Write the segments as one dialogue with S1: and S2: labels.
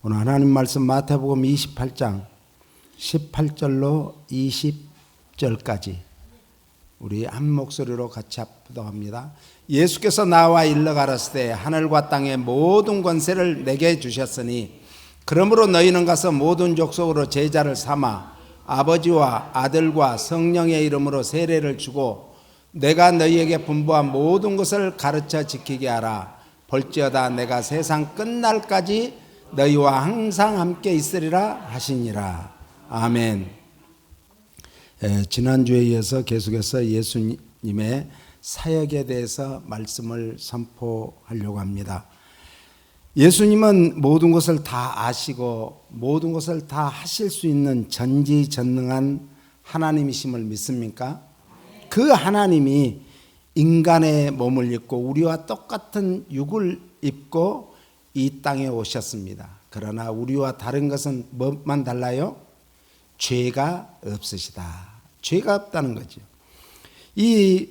S1: 오늘 하나님 말씀 마태복음 28장 18절로 20절까지 우리 한 목소리로 같이 합독합니다. 예수께서 나와 일러 가라사대 하늘과 땅의 모든 권세를 내게 주셨으니 그러므로 너희는 가서 모든 족속으로 제자를 삼아 아버지와 아들과 성령의 이름으로 세례를 주고 내가 너희에게 분부한 모든 것을 가르쳐 지키게 하라. 볼지어다 내가 세상 끝날까지 너희와 항상 함께 있으리라 하시니라. 아멘. 지난주에 이어서 계속해서 예수님의 사역에 대해서 말씀을 선포하려고 합니다. 예수님은 모든 것을 다 아시고 모든 것을 다 하실 수 있는 전지전능한 하나님이심을 믿습니까? 그 하나님이 인간의 몸을 입고 우리와 똑같은 육을 입고 이 땅에 오셨습니다. 그러나 우리와 다른 것은 뭐만 달라요? 죄가 없으시다. 죄가 없다는 거죠. 이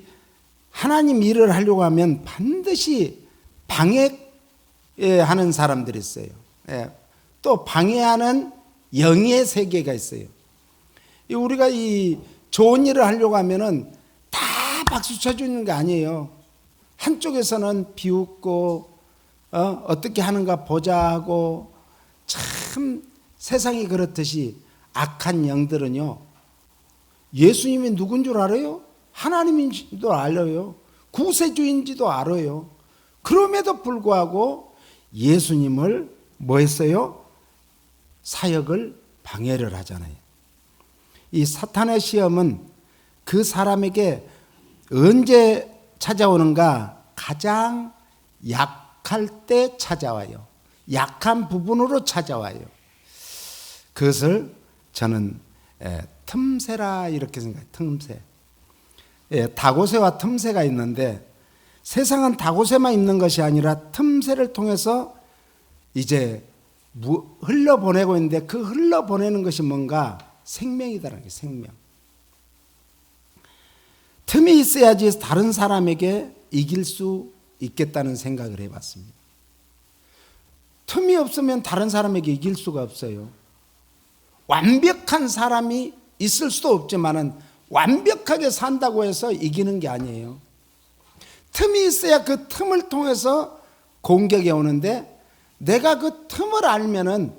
S1: 하나님 일을 하려고 하면 반드시 방해하는 사람들이 있어요. 또 방해하는 영의 세계가 있어요. 우리가 이 좋은 일을 하려고 하면은 다 박수 쳐주는 게 아니에요. 한쪽에서는 비웃고 어떻게 하는가 보자 하고, 참 세상이 그렇듯이 악한 영들은요, 예수님이 누군 줄 알아요? 하나님인지도 알아요. 구세주인지도 알아요. 그럼에도 불구하고 예수님을 뭐 했어요? 사역을 방해를 하잖아요. 이 사탄의 시험은 그 사람에게 언제 찾아오는가? 가장 약할 때 찾아와요. 약한 부분으로 찾아와요. 그것을 저는 틈새라 이렇게 생각해요. 틈새. 다고새와 틈새가 있는데 세상은 다고새만 있는 것이 아니라 틈새를 통해서 이제 흘러보내고 있는데 그 흘러보내는 것이 뭔가 생명이다라는 게 생명. 틈이 있어야지 다른 사람에게 이길 수 있겠다는 생각을 해봤습니다. 틈이 없으면 다른 사람에게 이길 수가 없어요. 완벽한 사람이 있을 수도 없지만은 완벽하게 산다고 해서 이기는 게 아니에요. 틈이 있어야 그 틈을 통해서 공격이 오는데 내가 그 틈을 알면은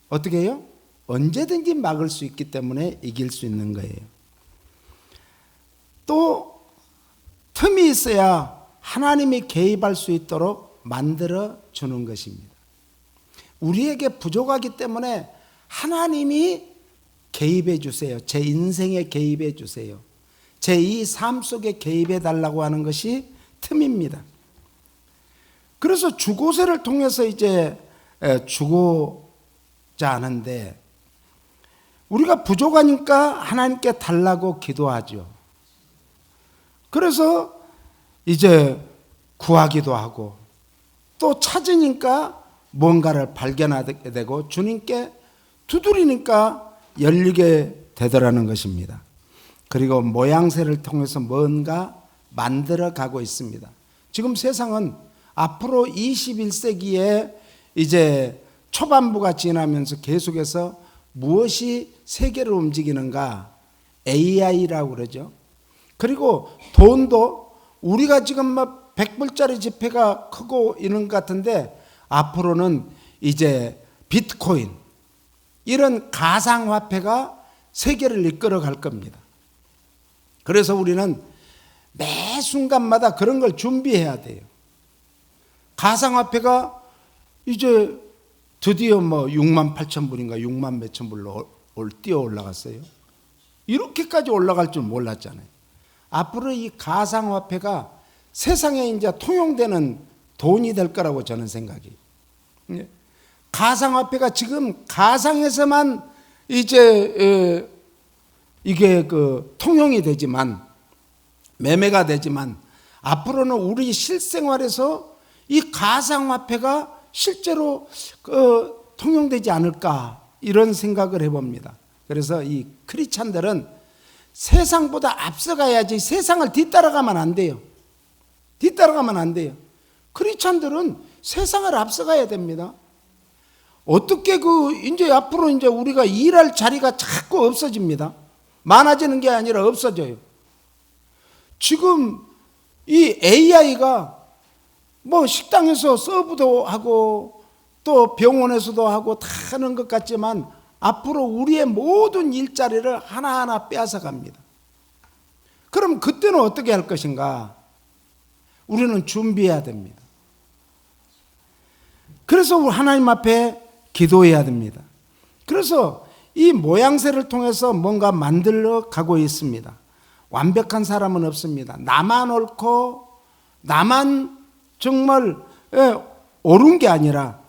S1: 어떻게 해요? 언제든지 막을 수 있기 때문에 이길 수 있는 거예요. 또 틈이 있어야 하나님이 개입할 수 있도록 만들어 주는 것입니다. 우리에게 부족하기 때문에 하나님이 개입해 주세요. 제 인생에 개입해 주세요. 제 이 삶 속에 개입해 달라고 하는 것이 틈입니다. 그래서 주고세를 통해서 이제 주고자 하는데 우리가 부족하니까 하나님께 달라고 기도하죠. 그래서 이제 구하기도 하고 또 찾으니까 뭔가를 발견하게 되고 주님께 두드리니까 열리게 되더라는 것입니다. 그리고 모양새를 통해서 뭔가 만들어 가고 있습니다. 지금 세상은 앞으로 21세기에 이제 초반부가 지나면서 계속해서 무엇이 세계를 움직이는가? AI라고 그러죠. 그리고 돈도 우리가 지금 막 100불짜리 지폐가 크고 이런 것 같은데 앞으로는 이제 비트코인 이런 가상화폐가 세계를 이끌어 갈 겁니다. 그래서 우리는 매 순간마다 그런 걸 준비해야 돼요. 가상화폐가 이제 드디어 뭐 6만 8천 불인가 6만 몇천 불로 뛰어 올라갔어요. 이렇게까지 올라갈 줄 몰랐잖아요. 앞으로 이 가상화폐가 세상에 이제 통용되는 돈이 될 거라고 저는 생각해요. 가상화폐가 지금 가상에서만 이제 이게 통용이 되지만 매매가 되지만 앞으로는 우리 실생활에서 이 가상화폐가 실제로 통용되지 않을까 이런 생각을 해봅니다. 그래서 이 크리스찬들은 세상보다 앞서가야지 세상을 뒤따라가면 안 돼요. 뒤따라가면 안 돼요. 크리스찬들은 세상을 앞서가야 됩니다. 어떻게 이제 앞으로 이제 우리가 일할 자리가 자꾸 없어집니다. 많아지는 게 아니라 없어져요. 지금 이 AI가 뭐 식당에서 서브도 하고 또 병원에서도 하고 다 하는 것 같지만 앞으로 우리의 모든 일자리를 하나하나 빼앗아 갑니다. 그럼 그때는 어떻게 할 것인가? 우리는 준비해야 됩니다. 그래서 하나님 앞에 기도해야 됩니다. 그래서 이 모양새를 통해서 뭔가 만들어 가고 있습니다. 완벽한 사람은 없습니다. 나만 옳고 나만 정말 옳은 게 아니라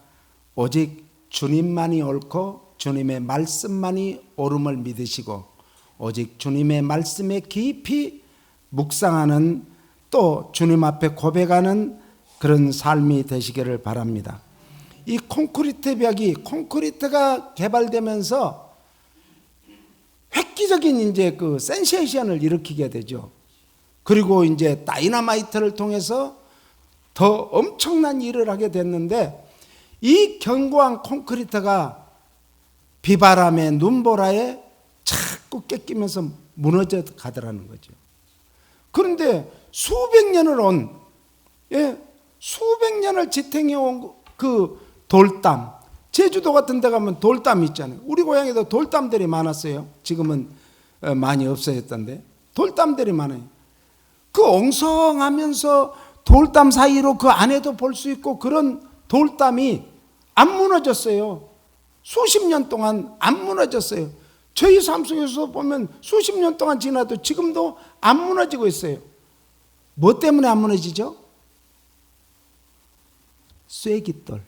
S1: 오직 주님만이 옳고 주님의 말씀만이 옳음을 믿으시고 오직 주님의 말씀에 깊이 묵상하는 또 주님 앞에 고백하는 그런 삶이 되시기를 바랍니다. 이 콘크리트가 개발되면서 획기적인 이제 그 센세이션을 일으키게 되죠. 그리고 이제 다이너마이트를 통해서 더 엄청난 일을 하게 됐는데 이 견고한 콘크리트가 비바람에 눈보라에 자꾸 꺾이면서 무너져 가더라는 거죠. 그런데 수백 년을 지탱해 온 그 돌담, 제주도 같은 데 가면 돌담 있잖아요. 우리 고향에도 돌담들이 많았어요. 지금은 많이 없어졌던데 돌담들이 많아요. 그 엉성하면서 돌담 사이로 그 안에도 볼 수 있고 그런 돌담이 안 무너졌어요. 수십 년 동안 안 무너졌어요. 저희 삶 속에서 보면 수십 년 동안 지나도 지금도 안 무너지고 있어요. 뭐 때문에 안 무너지죠? 쐐기돌.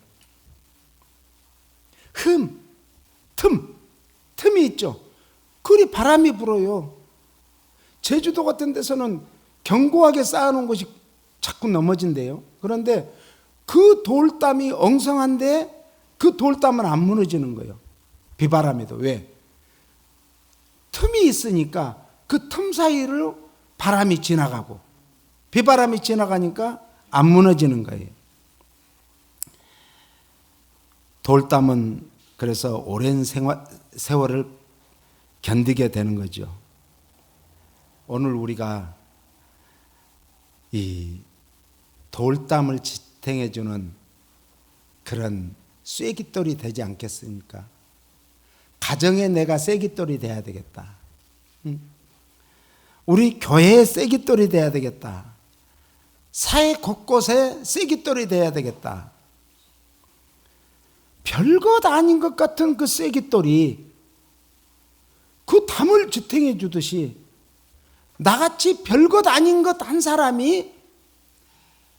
S1: 틈이 있죠. 그리 바람이 불어요. 제주도 같은 데서는 견고하게 쌓아놓은 것이 자꾸 넘어진대요. 그런데 그 돌담이 엉성한데 그 돌담은 안 무너지는 거예요. 비바람에도. 왜? 틈이 있으니까 그 틈 사이로 바람이 지나가고 비바람이 지나가니까 안 무너지는 거예요. 돌담은 그래서 오랜 세월을 견디게 되는 거죠. 오늘 우리가 이 돌담을 지탱해 주는 그런 쐐기돌이 되지 않겠습니까? 가정에 내가 쐐기돌이 돼야 되겠다. 우리 교회의 쐐기돌이 돼야 되겠다. 사회 곳곳에 쐐기돌이 돼야 되겠다. 별것 아닌 것 같은 그 쐐기돌이 그 담을 지탱해 주듯이 나같이 별것 아닌 것 한 사람이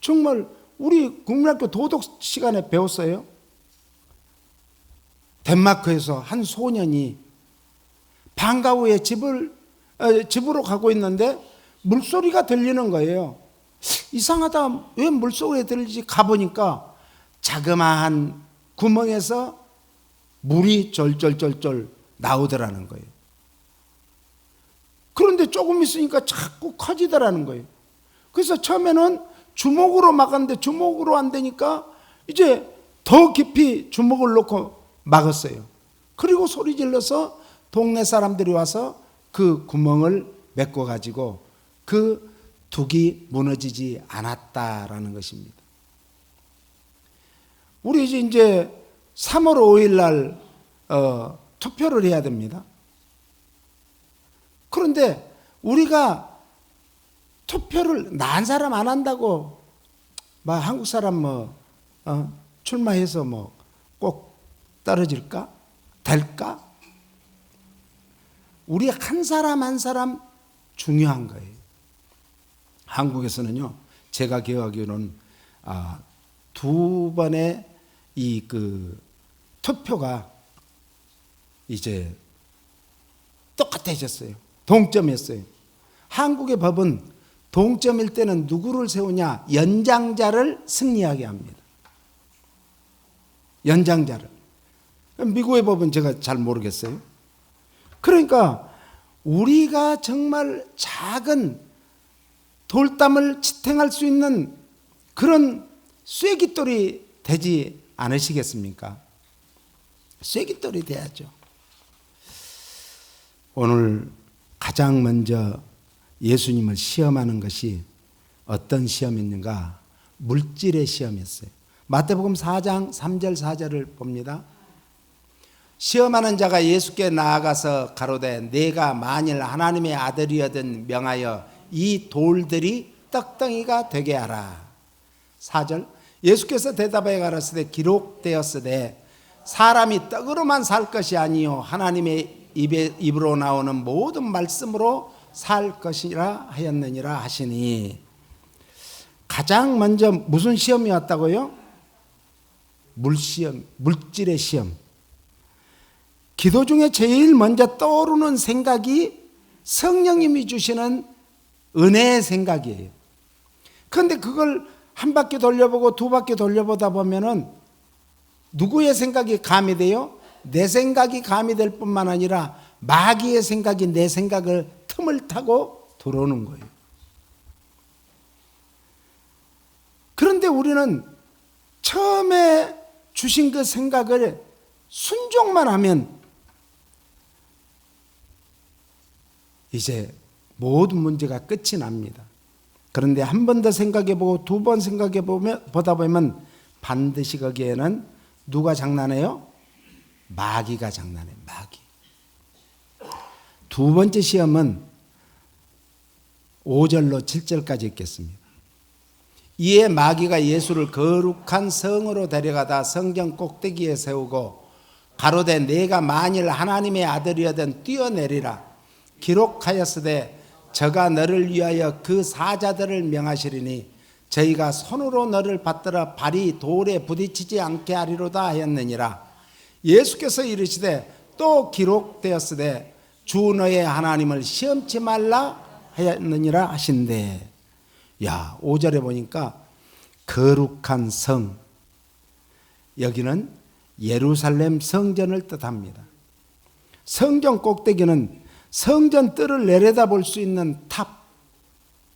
S1: 정말 우리 국민학교 도덕 시간에 배웠어요. 덴마크에서 한 소년이 방과 후에 집으로 가고 있는데 물소리가 들리는 거예요. 이상하다. 왜 물소리가 들리지? 가보니까 자그마한 구멍에서 물이 쫄쫄쫄쫄 나오더라는 거예요. 그런데 조금 있으니까 자꾸 커지더라는 거예요. 그래서 처음에는 주먹으로 막았는데 주먹으로 안 되니까 이제 더 깊이 주먹을 놓고 막았어요. 그리고 소리 질러서 동네 사람들이 와서 그 구멍을 메꿔가지고 그 둑이 무너지지 않았다라는 것입니다. 우리 이제 3월 5일 날 투표를 해야 됩니다. 그런데 우리가 투표를 난 사람 안 한다고 막 한국 사람 출마해서 꼭 떨어질까? 될까? 우리 한 사람 한 사람 중요한 거예요. 한국에서는요, 제가 기억하기로는 2번의 투표가 이제 똑같아졌어요. 동점이었어요. 한국의 법은 동점일 때는 누구를 세우냐? 연장자를 승리하게 합니다. 연장자를. 미국의 법은 제가 잘 모르겠어요. 그러니까 우리가 정말 작은 돌담을 지탱할 수 있는 그런 쐐기돌이 되지 않으시겠습니까? 쐐기돌이 돼야죠. 오늘 가장 먼저 예수님을 시험하는 것이 어떤 시험이었는가? 물질의 시험이었어요. 마태복음 4장 3절 4절을 봅니다. 시험하는 자가 예수께 나아가서 가로되 내가 만일 하나님의 아들이거든 명하여 이 돌들이 떡덩이가 되게 하라. 4절 예수께서 대답하여 가라사대 기록되었으되 사람이 떡으로만 살 것이 아니요 하나님의 입으로 나오는 모든 말씀으로 살 것이라 하였느니라 하시니, 가장 먼저 무슨 시험이 왔다고요? 물시험, 물질의 시험. 기도 중에 제일 먼저 떠오르는 생각이 성령님이 주시는 은혜의 생각이에요. 그런데 그걸 한 바퀴 돌려보고 두 바퀴 돌려보다 보면은 누구의 생각이 가미돼요? 내 생각이 가미될 뿐만 아니라 마귀의 생각이 내 생각을 틈을 타고 들어오는 거예요. 그런데 우리는 처음에 주신 그 생각을 순종만 하면 이제 모든 문제가 끝이 납니다. 그런데 한 번 더 생각해보고 두 번 생각해보다 보면 반드시 거기에는 누가 장난해요? 마귀가 장난해요. 마귀. 두 번째 시험은 5절로 7절까지 읽겠습니다. 이에 마귀가 예수를 거룩한 성으로 데려가다 성전 꼭대기에 세우고 가로되 내가 만일 하나님의 아들이거든 뛰어내리라. 기록하였으되 저가 너를 위하여 그 사자들을 명하시리니 저희가 손으로 너를 받들어 발이 돌에 부딪히지 않게 하리로다 하였느니라. 예수께서 이르시되 또 기록되었으되 주 너의 하나님을 시험치 말라 하였느니라 하신대. 야, 5절에 보니까 거룩한 성, 여기는 예루살렘 성전을 뜻합니다. 성전 꼭대기는 성전 뜰을 내려다볼 수 있는 탑,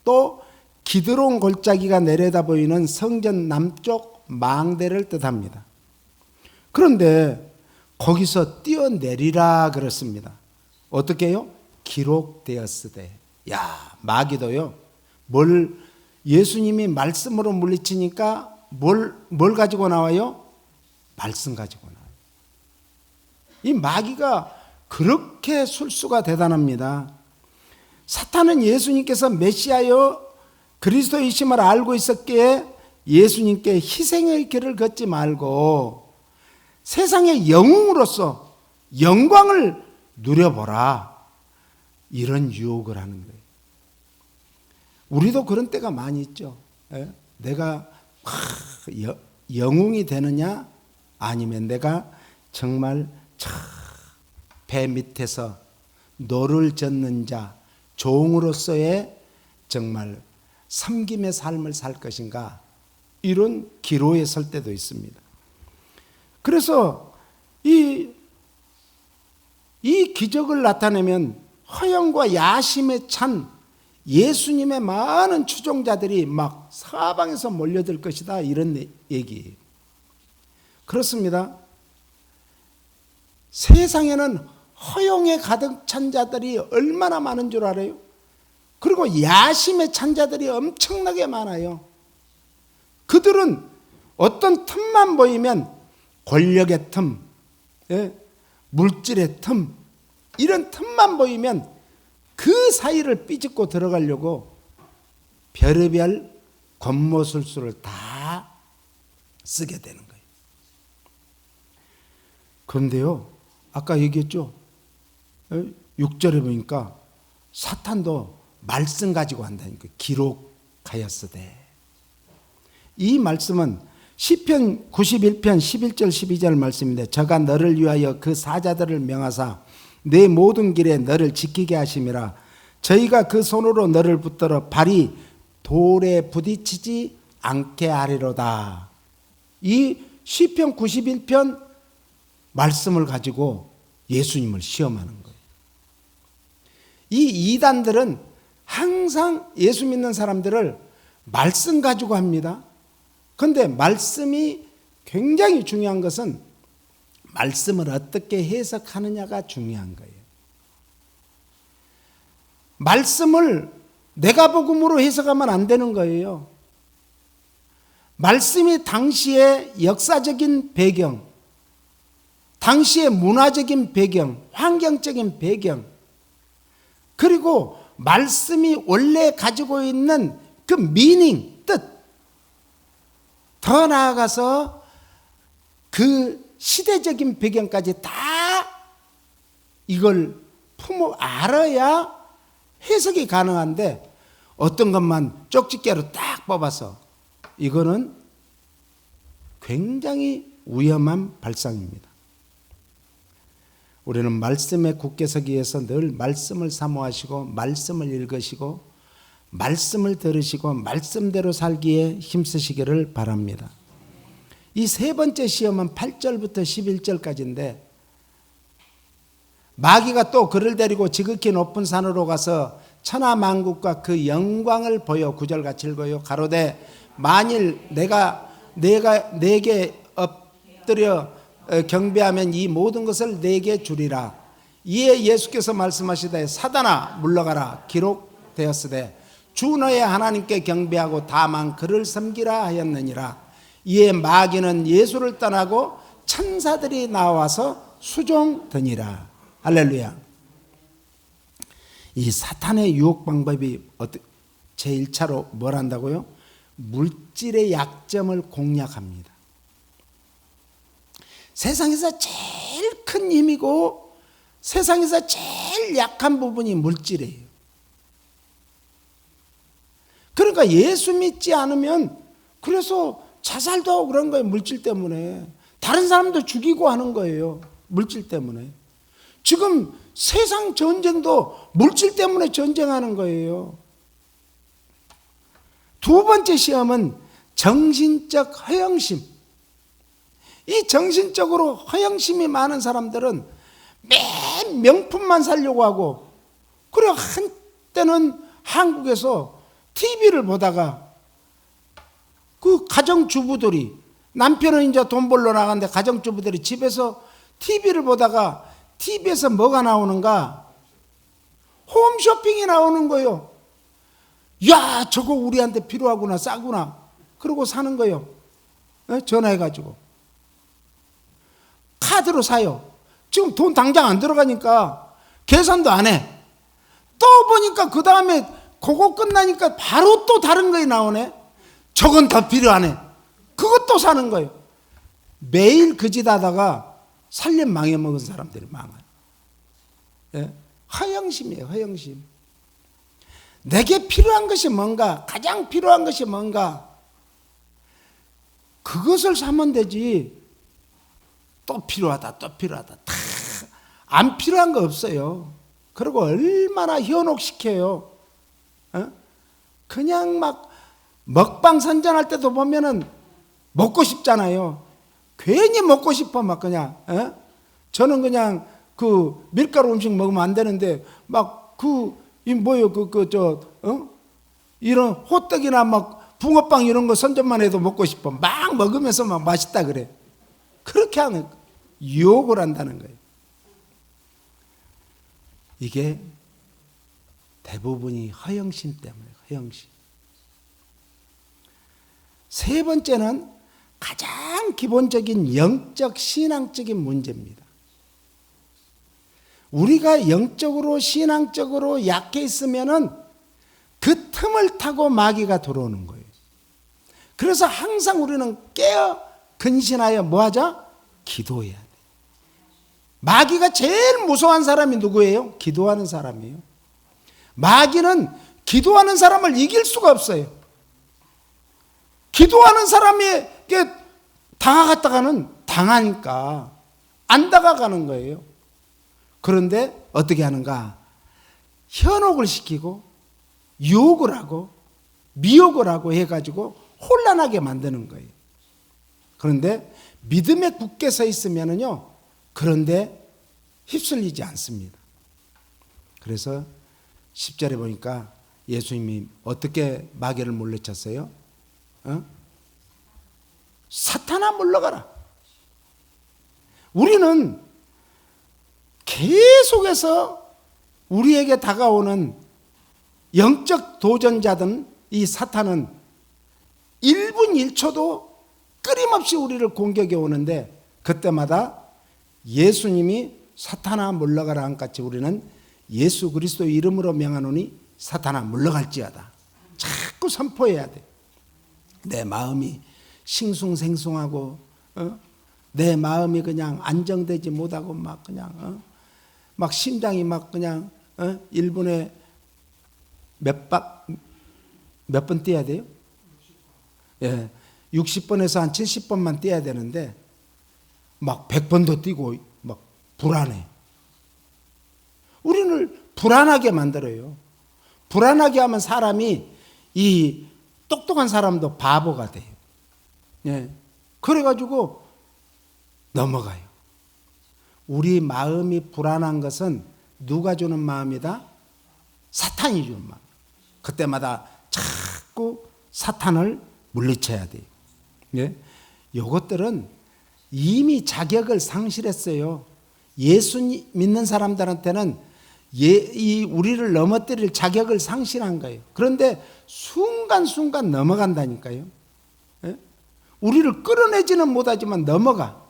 S1: 또 기드론 골짜기가 내려다보이는 성전 남쪽 망대를 뜻합니다. 그런데 거기서 뛰어내리라 그랬습니다. 어떻게 해요? 기록되었으되. 야, 마귀도요, 예수님이 말씀으로 물리치니까 뭘 가지고 나와요? 말씀 가지고 나와요. 이 마귀가 그렇게 술수가 대단합니다. 사탄은 예수님께서 메시아여 그리스도이심을 알고 있었기에 예수님께 희생의 길을 걷지 말고 세상의 영웅으로서 영광을 누려보라, 이런 유혹을 하는 거예요. 우리도 그런 때가 많이 있죠. 내가 영웅이 되느냐, 아니면 내가 정말 배 밑에서 노를 젓는 자, 종으로서의 정말 섬김의 삶을 살 것인가, 이런 기로에 설 때도 있습니다. 그래서 이 기적을 나타내면 허영과 야심에 찬 예수님의 많은 추종자들이 막 사방에서 몰려들 것이다, 이런 얘기예요. 그렇습니다. 세상에는 허영에 가득 찬 자들이 얼마나 많은 줄 알아요? 그리고 야심에 찬 자들이 엄청나게 많아요. 그들은 어떤 틈만 보이면 권력의 틈, 물질의 틈, 이런 틈만 보이면 그 사이를 삐집고 들어가려고 별의별 권모술수를 다 쓰게 되는 거예요. 그런데요, 아까 얘기했죠. 6절에 보니까 사탄도 말씀 가지고 한다니까. 기록하였으되. 이 말씀은 시편 91편 11절 12절 말씀인데, 저가 너를 위하여 그 사자들을 명하사 내 모든 길에 너를 지키게 하심이라. 저희가 그 손으로 너를 붙들어 발이 돌에 부딪히지 않게 하리로다. 이 시편 91편 말씀을 가지고 예수님을 시험하는 거예요. 이 이단들은 항상 예수 믿는 사람들을 말씀 가지고 합니다. 그런데 말씀이 굉장히 중요한 것은 말씀을 어떻게 해석하느냐가 중요한 거예요. 말씀을 내가 복음으로 해석하면 안 되는 거예요. 말씀이 당시의 역사적인 배경, 당시의 문화적인 배경, 환경적인 배경, 그리고 말씀이 원래 가지고 있는 그 미닝, 뜻, 더 나아가서 그 시대적인 배경까지 다 이걸 알아야 해석이 가능한데 어떤 것만 쪽집게로 딱 뽑아서 이거는 굉장히 위험한 발상입니다. 우리는 말씀에 굳게 서기 위해서 늘 말씀을 사모하시고 말씀을 읽으시고 말씀을 들으시고 말씀대로 살기에 힘쓰시기를 바랍니다. 이 세 번째 시험은 8절부터 11절까지인데 마귀가 또 그를 데리고 지극히 높은 산으로 가서 천하만국과 그 영광을 보여 9절 같이 읽어요. 가로되 만일 내가 내게 엎드려 경배하면 이 모든 것을 내게 주리라. 이에 예수께서 말씀하시되 사단아 물러가라. 기록되었으되 주 너의 하나님께 경배하고 다만 그를 섬기라 하였느니라. 이에 마귀는 예수를 떠나고 천사들이 나와서 수종드니라. 할렐루야. 이 사탄의 유혹 방법이 제1차로 뭘 한다고요? 물질의 약점을 공략합니다. 세상에서 제일 큰 힘이고 세상에서 제일 약한 부분이 물질이에요. 그러니까 예수 믿지 않으면 그래서 자살도 하고 그런 거예요. 물질 때문에. 다른 사람도 죽이고 하는 거예요. 물질 때문에. 지금 세상 전쟁도 물질 때문에 전쟁하는 거예요. 두 번째 시험은 정신적 허영심. 이 정신적으로 허영심이 많은 사람들은 맨 명품만 살려고 하고, 그리고 한때는 한국에서 TV를 보다가 그 가정주부들이, 남편은 이제 돈 벌러 나가는데 가정주부들이 집에서 TV를 보다가 TV에서 뭐가 나오는가? 홈쇼핑이 나오는 거예요. 야, 저거 우리한테 필요하구나, 싸구나. 그러고 사는 거예요. 전화해가지고. 카드로 사요. 지금 돈 당장 안 들어가니까 계산도 안 해. 또 보니까 그 다음에 그거 끝나니까 바로 또 다른 거에 나오네. 저건 더 필요하네. 그것도 사는 거예요. 매일 그 짓 하다가 살림 망해먹은 사람들이 많아요. 예? 허영심이에요. 허영심. 내게 필요한 것이 뭔가, 가장 필요한 것이 뭔가, 그것을 사면 되지. 또 필요하다, 또 필요하다. 다 안 필요한 거 없어요. 그리고 얼마나 현혹시켜요. 그냥 막 먹방 선전할 때도 보면은 먹고 싶잖아요. 괜히 먹고 싶어 막 그냥. 저는 그냥 그 밀가루 음식 먹으면 안 되는데 막 이런 호떡이나 막 붕어빵 이런 거 선전만 해도 먹고 싶어. 막 먹으면서 막 맛있다 그래. 그렇게 하는 유혹을 한다는 거예요. 이게 대부분이 허영심 때문에, 허영심. 세 번째는 가장 기본적인 영적 신앙적인 문제입니다. 우리가 영적으로 신앙적으로 약해 있으면은 그 틈을 타고 마귀가 들어오는 거예요. 그래서 항상 우리는 깨어 근신하여 뭐하자? 기도해야 돼. 마귀가 제일 무서워하는 사람이 누구예요? 기도하는 사람이에요. 마귀는 기도하는 사람을 이길 수가 없어요. 기도하는 사람에게 다가갔다가는 당하니까 안 다가가는 거예요. 그런데 어떻게 하는가? 현혹을 시키고 유혹을 하고 미혹을 하고 해가지고 혼란하게 만드는 거예요. 그런데 믿음에 굳게 서 있으면은요, 그런데 휩쓸리지 않습니다. 그래서 10절에 보니까 예수님이 어떻게 마귀를 물리쳤어요? 사탄아 물러가라. 우리는 계속해서 우리에게 다가오는 영적 도전자든 이 사탄은 1분 1초도 끊임없이 우리를 공격해 오는데, 그때마다 예수님이 사탄아 물러가라 한 같이 우리는 예수 그리스도 이름으로 명하노니 사탄아 물러갈지어다 자꾸 선포해야 돼. 내 마음이 싱숭생숭하고 내 마음이 그냥 안정되지 못하고 막 그냥 막 심장이 막 그냥 1분에 몇 번 뛰어야 돼요? 예, 60번에서 한 70번만 뛰어야 되는데 막 100번도 뛰고 막 불안해. 우리를 불안하게 만들어요. 불안하게 하면 사람이, 이 똑똑한 사람도 바보가 돼요. 예, 그래가지고 넘어가요. 우리 마음이 불안한 것은 누가 주는 마음이다? 사탄이 주는 마음. 그때마다 자꾸 사탄을 물리쳐야 돼요. 예? 이것들은 이미 자격을 상실했어요. 예수 믿는 사람들한테는 우리를 넘어뜨릴 자격을 상실한 거예요. 그런데 순간순간 넘어간다니까요. 예? 우리를 끌어내지는 못하지만 넘어가.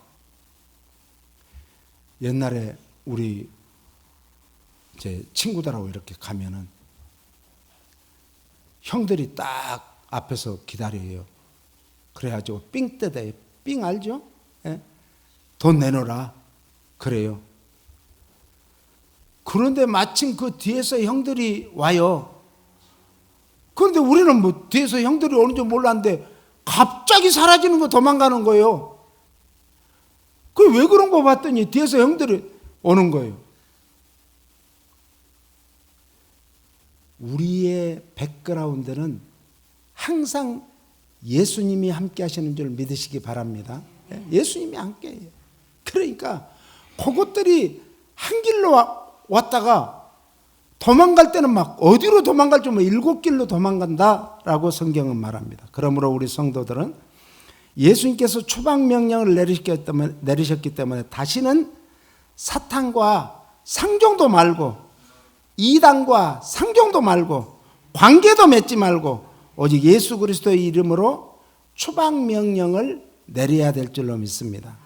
S1: 옛날에 우리 제 친구들하고 이렇게 가면은 형들이 딱 앞에서 기다려요. 그래가지고 삥 뜯어요. 삥 알죠? 예? 돈 내놓으라. 그래요. 그런데 마침 그 뒤에서 형들이 와요. 그런데 우리는 뭐 뒤에서 형들이 오는 줄 몰랐는데 갑자기 사라지는 거 도망가는 거예요. 그 왜 그런 거 봤더니 뒤에서 형들이 오는 거예요. 우리의 백그라운드는 항상 예수님이 함께 하시는 줄 믿으시기 바랍니다. 예수님이 함께 해요. 그러니까 그것들이 한 길로 왔다가 도망갈 때는 막 어디로 도망갈지 뭐 7길로 도망간다라고 성경은 말합니다. 그러므로 우리 성도들은 예수님께서 추방명령을 내리셨기 때문에 다시는 사탄과 상종도 말고 이단과 상종도 말고 관계도 맺지 말고 오직 예수 그리스도의 이름으로 추방명령을 내려야 될 줄로 믿습니다.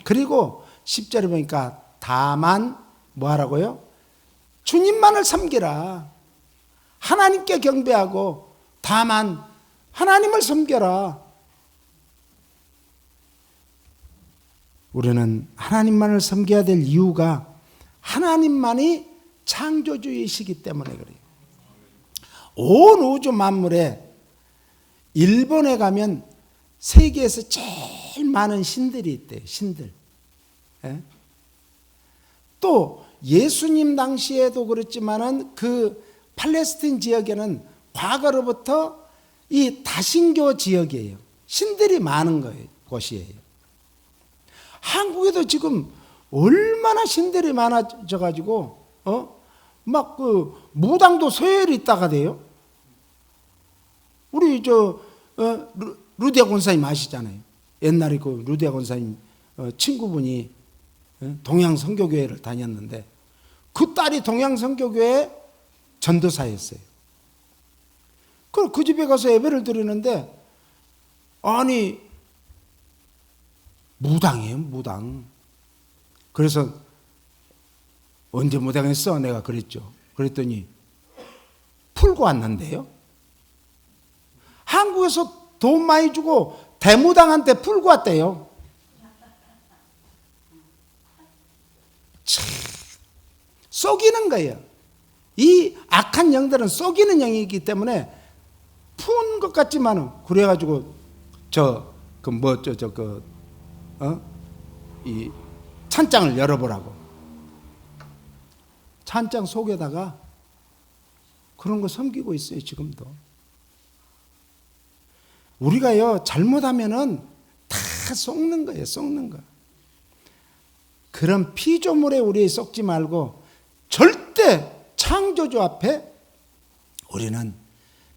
S1: 그리고 10절에 보니까 다만 뭐 하라고요? 주님만을 섬기라. 하나님께 경배하고 다만 하나님을 섬겨라. 우리는 하나님만을 섬겨야 될 이유가 하나님만이 창조주이시기 때문에 그래요. 온 우주 만물에 일본에 가면 세계에서 제일 많은 신들이 있대요. 신들. 예? 또 예수님 당시에도 그렇지만은 그 팔레스틴 지역에는 과거로부터 이 다신교 지역이에요. 신들이 많은 거예요. 곳이에요. 한국에도 지금 얼마나 신들이 많아져 가지고 막 그 무당도 서열이 있다가 돼요. 우리 루디아 권사님 아시잖아요. 옛날에 그 루디아 권사님 친구분이 동양 선교교회를 다녔는데 그 딸이 동양 선교교회 전도사였어요. 그럼 그 집에 가서 예배를 드리는데 아니 무당이에요, 무당. 그래서 언제 무당했어? 내가 그랬죠. 그랬더니 풀고 왔는데요. 한국에서 돈 많이 주고 대무당한테 풀고 왔대요. 참 속이는 거예요. 이 악한 영들은 속이는 영이기 때문에 푼 것 같지만은 그래가지고 이 찬장을 열어보라고. 찬장 속에다가 그런 거 섬기고 있어요, 지금도. 우리가요, 잘못하면은 다 속는 거예요, 속는 거. 그런 피조물에 우리 속지 말고 절대 창조주 앞에 우리는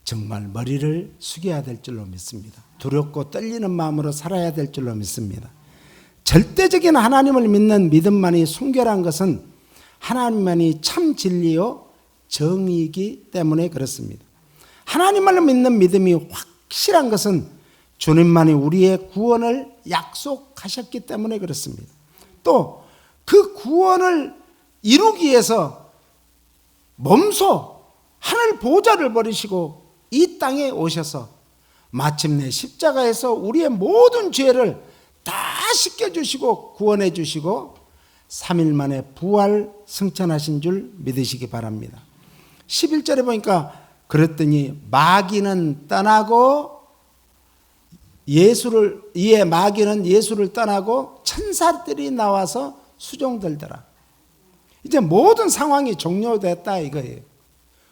S1: 정말 머리를 숙여야 될 줄로 믿습니다. 두렵고 떨리는 마음으로 살아야 될 줄로 믿습니다. 절대적인 하나님을 믿는 믿음만이 순결한 것은 하나님만이 참 진리요 정의이기 때문에 그렇습니다. 하나님만을 믿는 믿음이 확실한 것은 주님만이 우리의 구원을 약속하셨기 때문에 그렇습니다. 또 그 구원을 이루기 위해서 몸소 하늘 보좌를 버리시고 이 땅에 오셔서 마침내 십자가에서 우리의 모든 죄를 다 씻겨주시고 구원해 주시고 3일 만에 부활 승천하신 줄 믿으시기 바랍니다. 11절에 보니까 그랬더니 마귀는 떠나고 마귀는 예수를 떠나고 천사들이 나와서 수종들더라. 이제 모든 상황이 종료됐다 이거예요.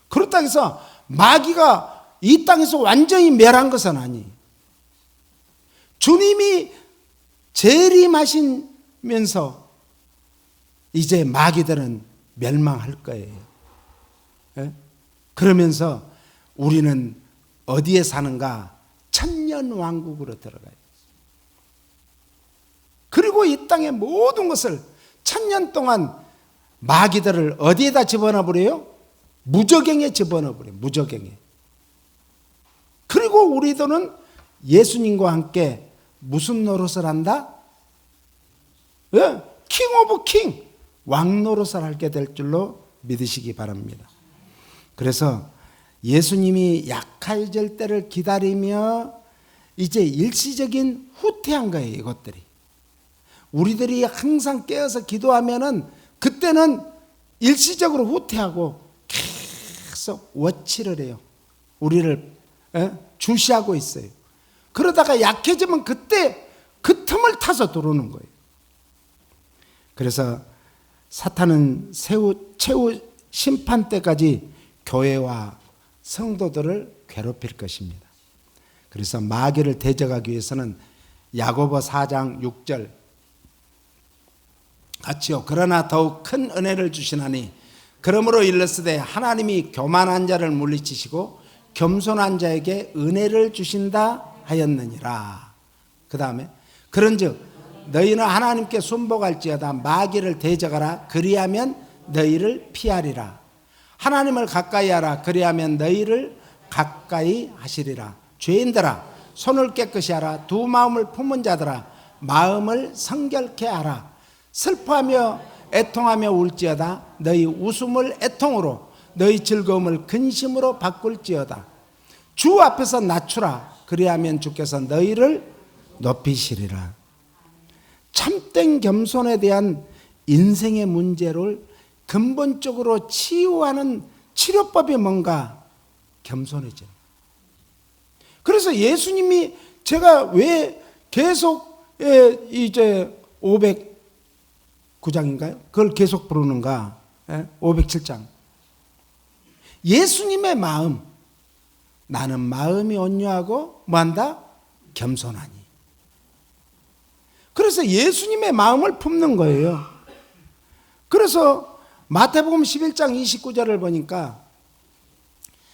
S1: 그렇다고 해서 마귀가 이 땅에서 완전히 멸한 것은 아니에요. 주님이 재림하시면서 이제 마귀들은 멸망할 거예요. 예? 그러면서 우리는 어디에 사는가? 천년왕국으로 들어가요. 그리고 이 땅의 모든 것을 천년 동안 마귀들을 어디에다 집어넣어 버려요? 무저갱에 집어넣어 버려요. 무저갱에. 그리고 우리들은 예수님과 함께 무슨 노릇을 한다? 예? 킹 오브 킹, 왕 노릇을 하게 될 줄로 믿으시기 바랍니다. 그래서 예수님이 약해질 때를 기다리며 이제 일시적인 후퇴한 거예요. 이것들이 우리들이 항상 깨어서 기도하면은 그때는 일시적으로 후퇴하고 계속 워치를 해요. 우리를 주시하고 있어요. 그러다가 약해지면 그때 그 틈을 타서 들어오는 거예요. 그래서 사탄은 최후 심판 때까지 교회와 성도들을 괴롭힐 것입니다. 그래서 마귀를 대적하기 위해서는 야고보 4장 6절 같이요. 그러나 더욱 큰 은혜를 주시나니 그러므로 일렀으되 하나님이 교만한 자를 물리치시고 겸손한 자에게 은혜를 주신다 하였느니라. 그 다음에 그런즉 너희는 하나님께 순복할지어다 마귀를 대적하라 그리하면 너희를 피하리라. 하나님을 가까이 하라 그리하면 너희를 가까이 하시리라. 죄인들아 손을 깨끗이 하라. 두 마음을 품은 자들아 마음을 성결케 하라. 슬퍼하며 애통하며 울지어다 너희 웃음을 애통으로 너희 즐거움을 근심으로 바꿀지어다. 주 앞에서 낮추라 그리하면 주께서 너희를 높이시리라. 참된 겸손에 대한 인생의 문제를 근본적으로 치유하는 치료법이 뭔가? 겸손해져. 그래서 예수님이 제가 왜 계속 이제 509장인가요? 그걸 계속 부르는가? 507장. 예수님의 마음. 나는 마음이 온유하고 뭐한다? 겸손하니. 그래서 예수님의 마음을 품는 거예요. 그래서 마태복음 11장 29절을 보니까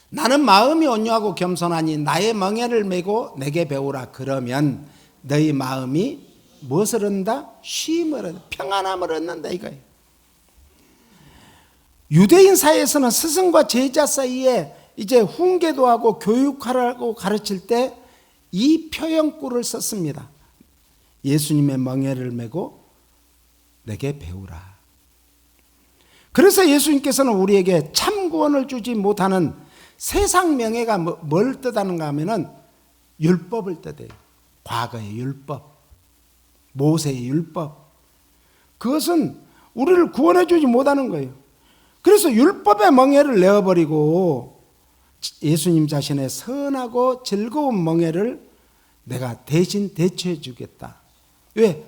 S1: 나는 마음이 온유하고 겸손하니 나의 멍에를 메고 내게 배우라. 그러면 너희 마음이 무엇을 얻는다? 쉼을 얻는다. 평안함을 얻는다 이거예요. 유대인 사이에서는 스승과 제자 사이에 이제 훈계도 하고 교육하라고 가르칠 때 이 표현구를 썼습니다. 예수님의 멍에를 메고 내게 배우라. 그래서 예수님께서는 우리에게 참 구원을 주지 못하는 세상 명예가 뭘 뜻하는가 하면은 율법을 뜻해요. 과거의 율법, 모세의 율법. 그것은 우리를 구원해 주지 못하는 거예요. 그래서 율법의 멍에를 내어버리고 예수님 자신의 선하고 즐거운 멍에를 내가 대신 대처해 주겠다. 왜?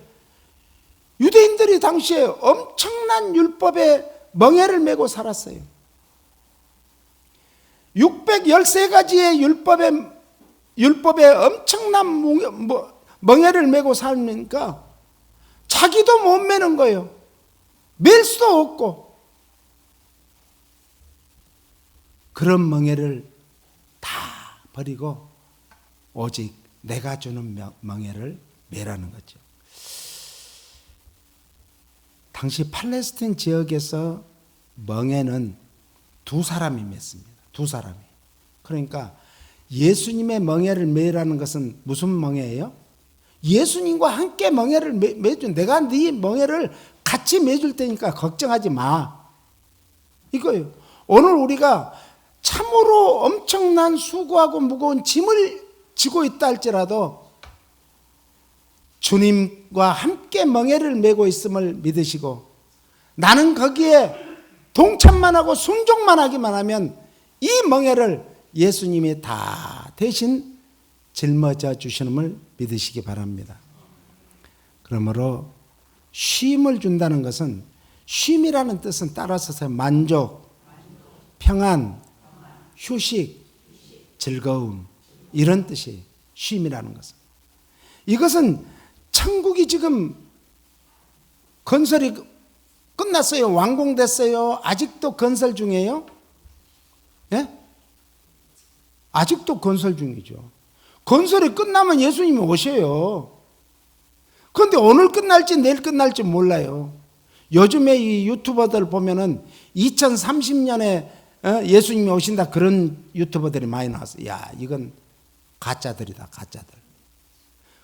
S1: 유대인들이 당시에 엄청난 율법의 멍에를 메고 살았어요. 613가지의 율법에 엄청난 멍에를 메고 살니까 자기도 못 메는 거예요. 맬 수도 없고. 그런 멍에를 다 버리고 오직 내가 주는 멍에를 매라는 거죠. 당시 팔레스타인 지역에서 멍에는 두 사람이 맸습니다. 두 사람이. 그러니까 예수님의 멍에를 매라는 것은 무슨 멍에예요? 예수님과 함께 멍에를 매준, 내가 네 멍에를 같이 매줄 테니까 걱정하지 마. 이거예요. 오늘 우리가 참으로 엄청난 수고하고 무거운 짐을 지고 있다 할지라도 주님과 함께 멍에를 메고 있음을 믿으시고 나는 거기에 동참만 하고 순종만 하기만 하면 이 멍에를 예수님이 다 대신 짊어져 주시는을 믿으시기 바랍니다. 그러므로 쉼을 준다는 것은, 쉼이라는 뜻은 따라서 만족, 평안, 휴식, 즐거움, 이런 뜻이에요. 쉼이라는 것은. 이것은 천국이 지금 건설이 끝났어요? 완공됐어요? 아직도 건설 중이에요? 예? 아직도 건설 중이죠. 건설이 끝나면 예수님이 오셔요. 그런데 오늘 끝날지 내일 끝날지 몰라요. 요즘에 이 유튜버들 보면은 2030년에 예수님이 오신다, 그런 유튜버들이 많이 나왔어요. 야, 이건 가짜들이다, 가짜들.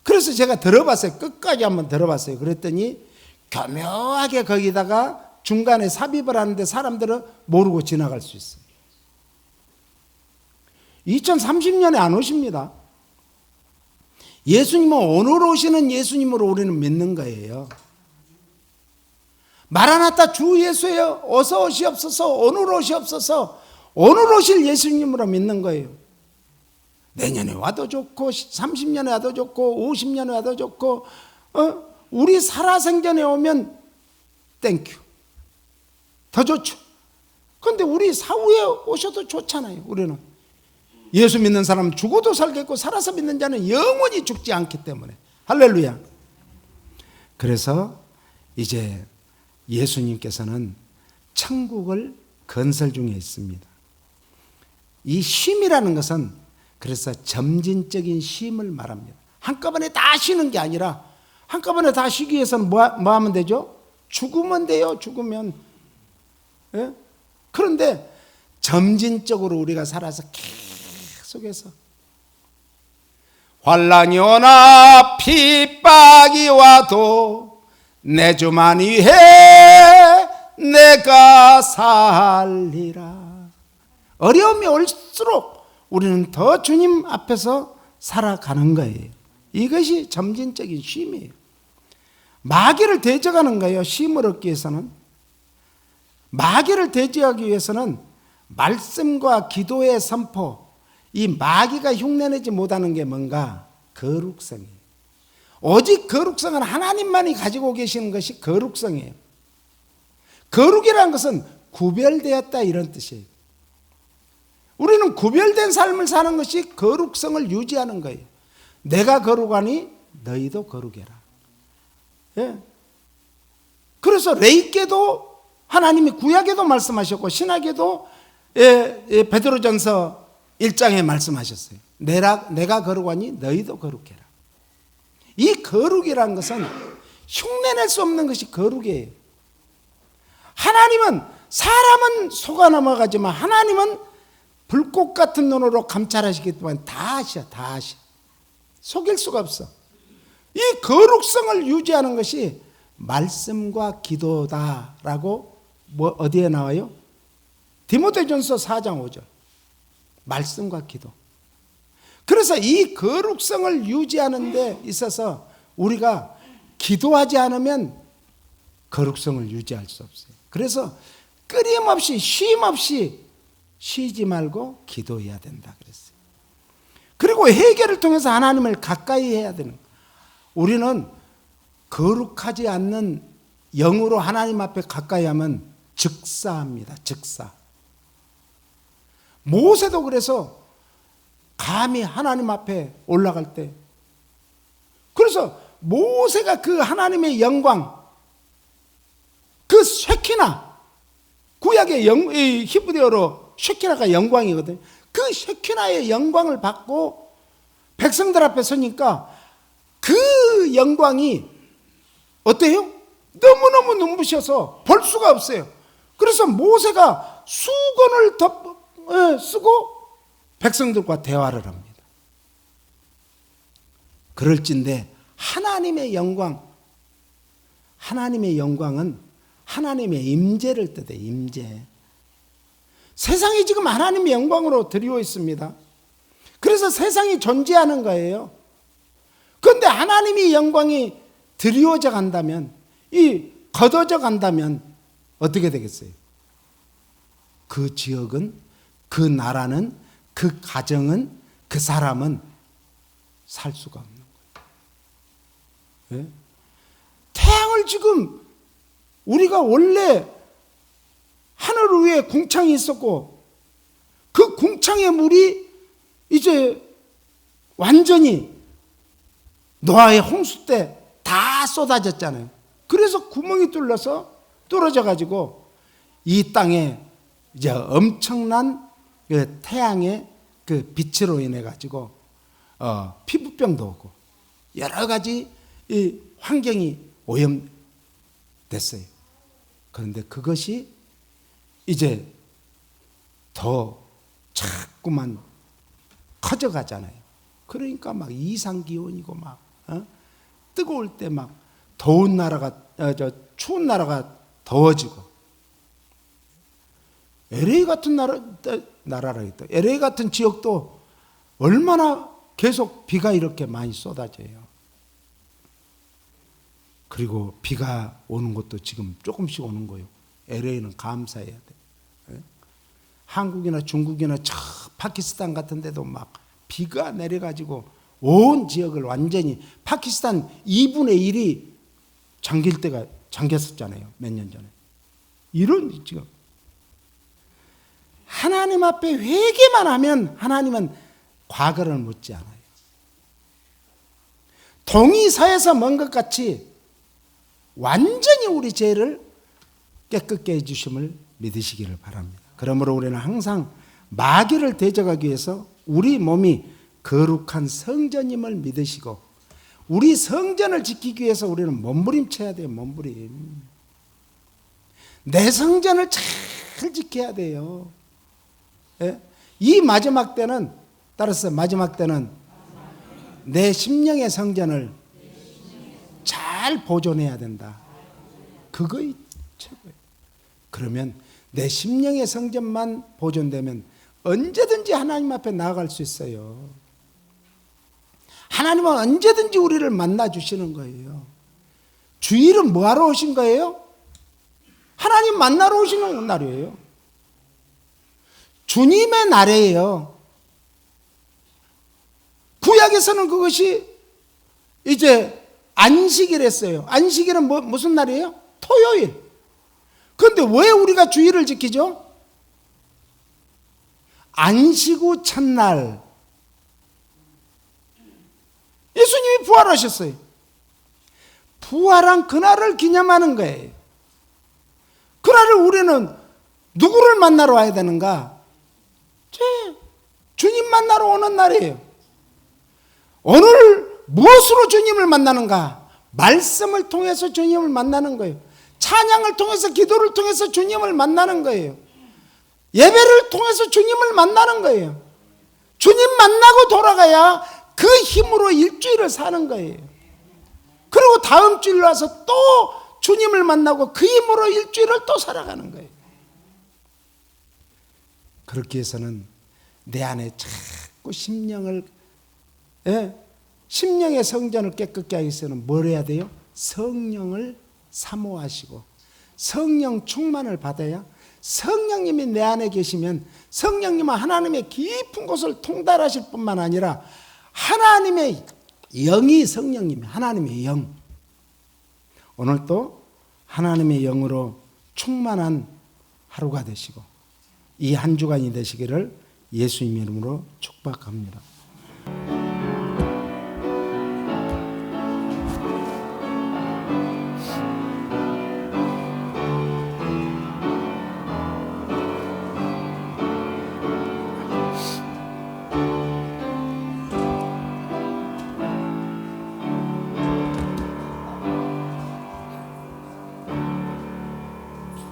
S1: 그래서 제가 들어봤어요. 끝까지 한번 들어봤어요. 그랬더니 교묘하게 거기다가 중간에 삽입을 하는데 사람들은 모르고 지나갈 수 있어요. 2030년에 안 오십니다. 예수님은 오늘 오시는 예수님으로 우리는 믿는 거예요. 마라나타 주 예수여 어서 오시옵소서, 오늘 오시옵소서, 오늘 오실 예수님으로 믿는 거예요. 내년에 와도 좋고 30년에 와도 좋고 50년에 와도 좋고 우리 살아생전에 오면 땡큐, 더 좋죠. 그런데 우리 사후에 오셔도 좋잖아요. 우리는 예수 믿는 사람은 죽어도 살겠고 살아서 믿는 자는 영원히 죽지 않기 때문에. 할렐루야. 그래서 이제 예수님께서는 천국을 건설 중에 있습니다. 이 쉼이라는 것은 그래서 점진적인 쉼을 말합니다. 한꺼번에 다 쉬는 게 아니라, 한꺼번에 다 쉬기 위해서는 뭐 하면 되죠? 죽으면 돼요. 죽으면. 예? 그런데 점진적으로 우리가 살아서 계속해서 환난이 오나 핍박이 와도 내 주만 위해 내가 살리라. 어려움이 올수록 우리는 더 주님 앞에서 살아가는 거예요. 이것이 점진적인 쉼이에요. 마귀를 대적하는 거예요. 쉼을 얻기 위해서는. 마귀를 대적하기 위해서는 말씀과 기도의 선포, 이 마귀가 흉내내지 못하는 게 뭔가? 거룩성이에요. 오직 거룩성은 하나님만이 가지고 계시는 것이 거룩성이에요. 거룩이라는 것은 구별되었다, 이런 뜻이에요. 우리는 구별된 삶을 사는 것이 거룩성을 유지하는 거예요. 내가 거룩하니 너희도 거룩해라. 예. 그래서 레위기에도 하나님이 구약에도 말씀하셨고 신약에도 베드로전서 1장에 말씀하셨어요. 내가 거룩하니 너희도 거룩해라. 이 거룩이라는 것은 흉내낼 수 없는 것이 거룩이에요. 하나님은, 사람은 속아 넘어가지만 하나님은 불꽃 같은 눈으로 감찰하시기 때문에 다 아셔, 다 아셔. 속일 수가 없어. 이 거룩성을 유지하는 것이 말씀과 기도다라고 어디에 나와요? 디모데전서 4장 5절. 말씀과 기도. 그래서 이 거룩성을 유지하는 데 있어서 우리가 기도하지 않으면 거룩성을 유지할 수 없어요. 그래서 끊임없이 쉼 없이 쉬지 말고 기도해야 된다 그랬어요. 그리고 회개를 통해서 하나님을 가까이 해야 되는 거예요. 우리는 거룩하지 않는 영으로 하나님 앞에 가까이 하면 즉사합니다. 즉사. 모세도 그래서 감히 하나님 앞에 올라갈 때, 그래서 모세가 그 하나님의 영광, 그 쉐키나, 구약의 히브리어로 쉐키나가 영광이거든요. 그 쉐키나의 영광을 받고 백성들 앞에 서니까 그 영광이 어때요? 너무너무 눈부셔서 볼 수가 없어요. 그래서 모세가 수건을 쓰고 백성들과 대화를 합니다. 그럴진데 하나님의 영광은 하나님의 임재를 뜻해요. 임재. 세상이 지금 하나님의 영광으로 드리워 있습니다. 그래서 세상이 존재하는 거예요. 그런데 하나님의 영광이 드리워져 간다면, 걷어져 간다면 어떻게 되겠어요? 그 지역은, 그 나라는, 그 가정은, 그 사람은 살 수가 없는 거예요. 예? 태양을 지금 우리가 원래 하늘 위에 궁창이 있었고 그 궁창의 물이 이제 완전히 노아의 홍수 때 다 쏟아졌잖아요. 그래서 구멍이 뚫려서 뚫어져 가지고 이 땅에 이제 엄청난 그 태양의 그 빛으로 인해 가지고 피부병도 오고 여러 가지 이 환경이 오염됐어요. 그런데 그것이 이제 더 자꾸만 커져가잖아요. 그러니까 막 이상기온이고 막 뜨거울 때 막 더운 나라가 추운 나라가 더워지고 LA 같은 나라라겠다. LA 같은 지역도 얼마나 계속 비가 이렇게 많이 쏟아져요. 그리고 비가 오는 것도 지금 조금씩 오는 거예요. LA는 감사해야 돼. 한국이나 중국이나 파키스탄 같은 데도 막 비가 내려가지고 온 지역을 완전히 파키스탄 2분의 1이 잠겼었잖아요. 몇 년 전에. 이런 지금 하나님 앞에 회개만 하면 하나님은 과거를 묻지 않아요. 동이서에서 먼 것 같이 완전히 우리 죄를 깨끗게 해주심을 믿으시기를 바랍니다. 그러므로 우리는 항상 마귀를 대적하기 위해서 우리 몸이 거룩한 성전임을 믿으시고 우리 성전을 지키기 위해서 우리는 몸부림쳐야 돼요. 몸부림. 내 성전을 잘 지켜야 돼요. 예? 이 마지막 때는 따라서 마지막 때는 내 심령의 성전을 잘 보존해야 된다. 그거이 최고예요. 그러면 내 심령의 성전만 보존되면 언제든지 하나님 앞에 나아갈 수 있어요. 하나님은 언제든지 우리를 만나 주시는 거예요. 주일은 뭐하러 오신 거예요? 하나님 만나러 오시는 날이에요. 주님의 날이에요. 구약에서는 그것이 이제 안식일이었어요. 안식일은 무슨 날이에요? 토요일. 그런데 왜 우리가 주일을 지키죠? 안식 후 첫날 예수님이 부활하셨어요. 부활한 그날을 기념하는 거예요. 그날을 우리는 누구를 만나러 와야 되는가? 주님 만나러 오는 날이에요. 오늘 무엇으로 주님을 만나는가? 말씀을 통해서 주님을 만나는 거예요. 찬양을 통해서, 기도를 통해서 주님을 만나는 거예요. 예배를 통해서 주님을 만나는 거예요. 주님 만나고 돌아가야 그 힘으로 일주일을 사는 거예요. 그리고 다음 주일 와서 또 주님을 만나고 그 힘으로 일주일을 또 살아가는 거예요. 그렇게 해서는 내 안에 자꾸 심령의 성전을 깨끗게 하기 위해서는 뭘 해야 돼요? 성령을 사모하시고 성령 충만을 받아야 성령님이 내 안에 계시면 성령님은 하나님의 깊은 곳을 통달하실 뿐만 아니라 하나님의 영이 성령님이 하나님의 영. 오늘도 하나님의 영으로 충만한 하루가 되시고 이 한 주간이 되시기를 예수님 이름으로 축복합니다.